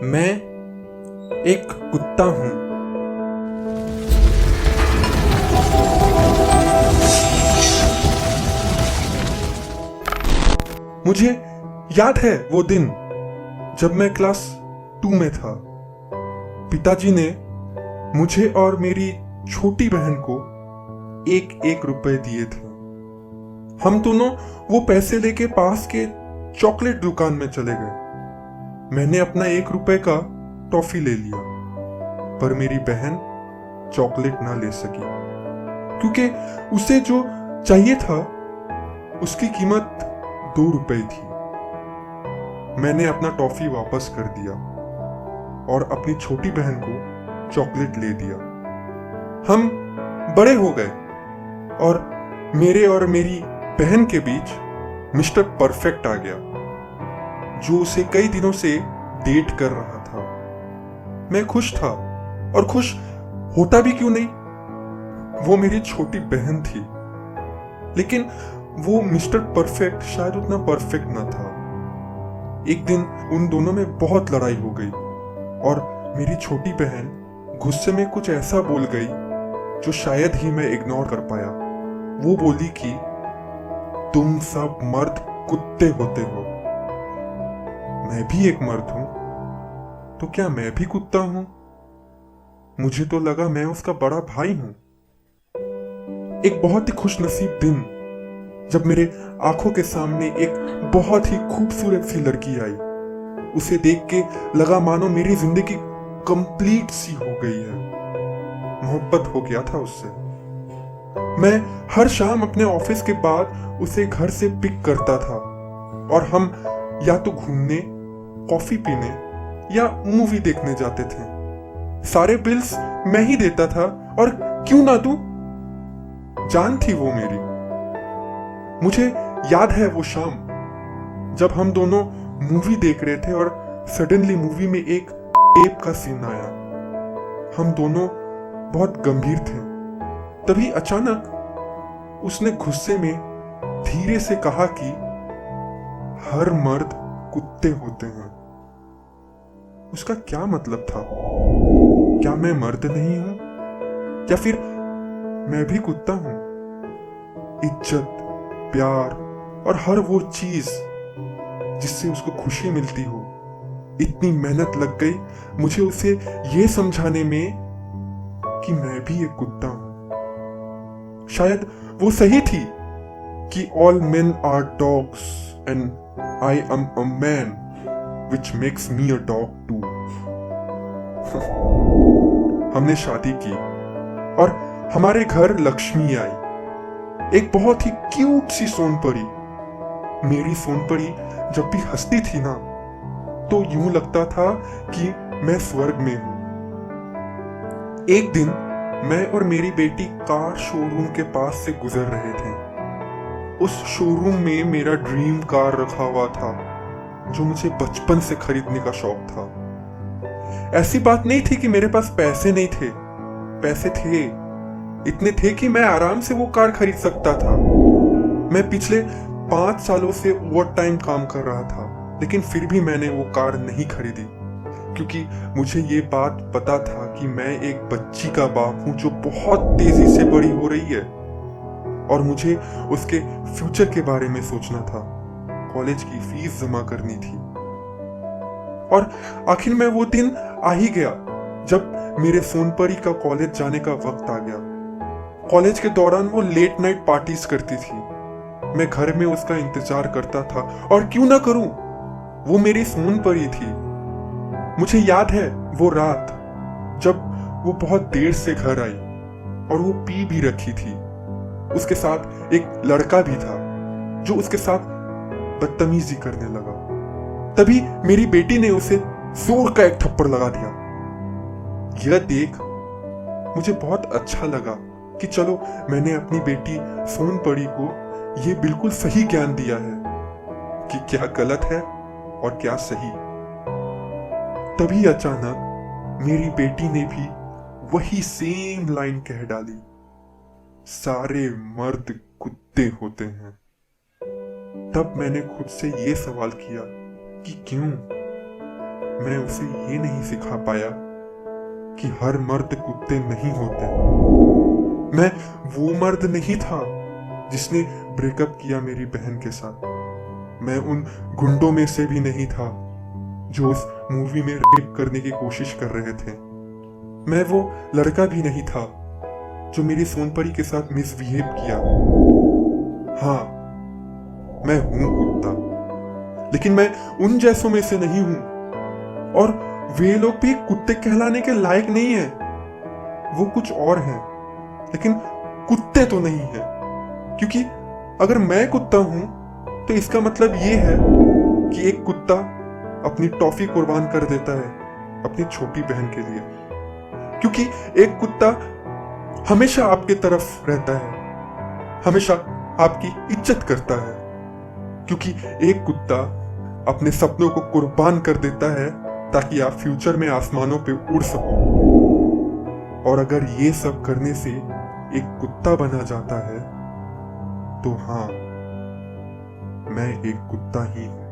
मैं एक कुत्ता हूँ। मुझे याद है वो दिन जब मैं क्लास 2 में था। पिताजी ने मुझे और मेरी छोटी बहन को एक एक रुपए दिए थे। हम दोनों वो पैसे लेके पास के चॉकलेट दुकान में चले गए। मैंने अपना 1 रुपए का टॉफी ले लिया, पर मेरी बहन चॉकलेट ना ले सकी क्योंकि उसे जो चाहिए था उसकी कीमत 2 रुपए थी। मैंने अपना टॉफी वापस कर दिया और अपनी छोटी बहन को चॉकलेट ले दिया। हम बड़े हो गए और मेरे और मेरी बहन के बीच मिस्टर परफेक्ट आ गया, जो उसे कई दिनों से डेट कर रहा था। मैं खुश था, और खुश होता भी क्यों नहीं, वो मेरी छोटी बहन थी। लेकिन वो मिस्टर परफेक्ट शायद उतना परफेक्ट ना था। एक दिन उन दोनों में बहुत लड़ाई हो गई और मेरी छोटी बहन गुस्से में कुछ ऐसा बोल गई जो शायद ही मैं इग्नोर कर पाया। वो बोली कि तुम सब मर्द कुत्ते होते हो। मैं भी एक मर्द हूं, तो क्या मैं भी कुत्ता हूं? मुझे तो लगा मैं उसका बड़ा भाई हूं। एक बहुत ही खुशनसीब दिन जब मेरे आंखों के सामने एक बहुत ही खूबसूरत सी लड़की आई। उसे देख के लगा मानो मेरी जिंदगी कंप्लीट सी हो गई है। मोहब्बत हो गया था उससे। मैं हर शाम अपने ऑफिस के बाद उसे घर से पिक करता था और हम या तो घूमने, कॉफी पीने या मूवी देखने जाते थे। सारे बिल्स मैं ही देता था, और क्यों ना दूं? जान थी वो मेरी। मुझे याद है वो शाम जब हम दोनों मूवी देख रहे थे और सडनली मूवी में एक रेप का सीन आया। हम दोनों बहुत गंभीर थे। तभी अचानक उसने गुस्से में धीरे से कहा कि हर मर्द कुत्ते होते हैं। उसका क्या मतलब था? क्या मैं मर्द नहीं हूं, या फिर मैं भी कुत्ता हूं? इज्जत, प्यार और हर वो चीज जिससे उसको खुशी मिलती हो, इतनी मेहनत लग गई मुझे उसे ये समझाने में कि मैं भी एक कुत्ता हूं। शायद वो सही थी कि all men are dogs and I am a man which makes me a dog too. हमने शादी की और हमारे घर लक्ष्मी आई, एक बहुत ही क्यूट सी सोनपरी। मेरी सोनपरी जब भी हंसती थी ना, तो यूं लगता था कि मैं स्वर्ग में हूं। एक दिन मैं और मेरी बेटी कार शोरूम के पास से गुजर रहे थे। उस शोरूम में मेरा ड्रीम कार रखा हुआ था, जो मुझे बचपन से खरीदने का शौक था। ऐसी बात नहीं थी कि मेरे पास पैसे नहीं थे, पैसे थे, इतने थे कि मैं आराम से वो कार खरीद सकता था। मैं पिछले 5 सालों से ओवर टाइम काम कर रहा था, लेकिन फिर भी मैंने वो कार नहीं खरीदी, क्योंकि मुझे ये बात पता था कि मैं एक बच्ची का बाप हूं जो बहुत तेजी से बड़ी हो रही है, और मुझे उसके फ्यूचर के बारे में सोचना था। कॉलेज की फीस जमा करनी थी। और आखिर में वो दिन आ ही गया जब मेरे सोनपरी का कॉलेज जाने का वक्त आ गया। कॉलेज के दौरान वो लेट नाइट पार्टीज करती थी। मैं घर में उसका इंतजार करता था, और क्यों ना करूं, वो मेरी सोनपरी थी। मुझे याद है वो रात जब वो बहुत देर से घर आई और वो पी भी रखी थी। उसके साथ एक लड़का भी था जो उसके साथ बदतमीजी करने लगा। तभी मेरी बेटी ने उसे जोर का एक थप्पड़ लगा दिया। यह देख मुझे बहुत अच्छा लगा कि चलो, मैंने अपनी बेटी सोनपरी को यह बिल्कुल सही ज्ञान दिया है कि क्या गलत है और क्या सही। तभी अचानक मेरी बेटी ने भी वही सेम लाइन कह डाली, सारे मर्द कुत्ते होते हैं। तब मैंने खुद से ये सवाल किया कि क्यों? मैं उसे ये नहीं सिखा पाया कि हर मर्द कुत्ते नहीं होते। मैं वो मर्द नहीं था जिसने ब्रेकअप किया मेरी बहन के साथ। मैं उन गुंडों में से भी नहीं था जो उस मूवी में रेप करने की कोशिश कर रहे थे। मैं वो लड़का भी नहीं था जो मेरी सोनपरी के साथ मिसबिहेव किया। हाँ, मैं हूं कुत्ता, लेकिन मैं उन जैसों में से नहीं हूं, और वे लोग भी कुत्ते कहलाने के लायक नहीं है। वो कुछ और हैं, लेकिन कुत्ते तो नहीं है। क्योंकि अगर मैं कुत्ता हूं तो इसका मतलब ये है कि एक कुत्ता अपनी टॉफी कुर्बान कर देता है अपनी छोटी बहन के लिए, क्योंकि एक कुत्ता हमेशा आपके तरफ रहता है, हमेशा आपकी इज्जत करता है, क्योंकि एक कुत्ता अपने सपनों को कुर्बान कर देता है ताकि आप फ्यूचर में आसमानों पे उड़ सको। और अगर ये सब करने से एक कुत्ता बना जाता है तो हाँ, मैं एक कुत्ता ही हूं।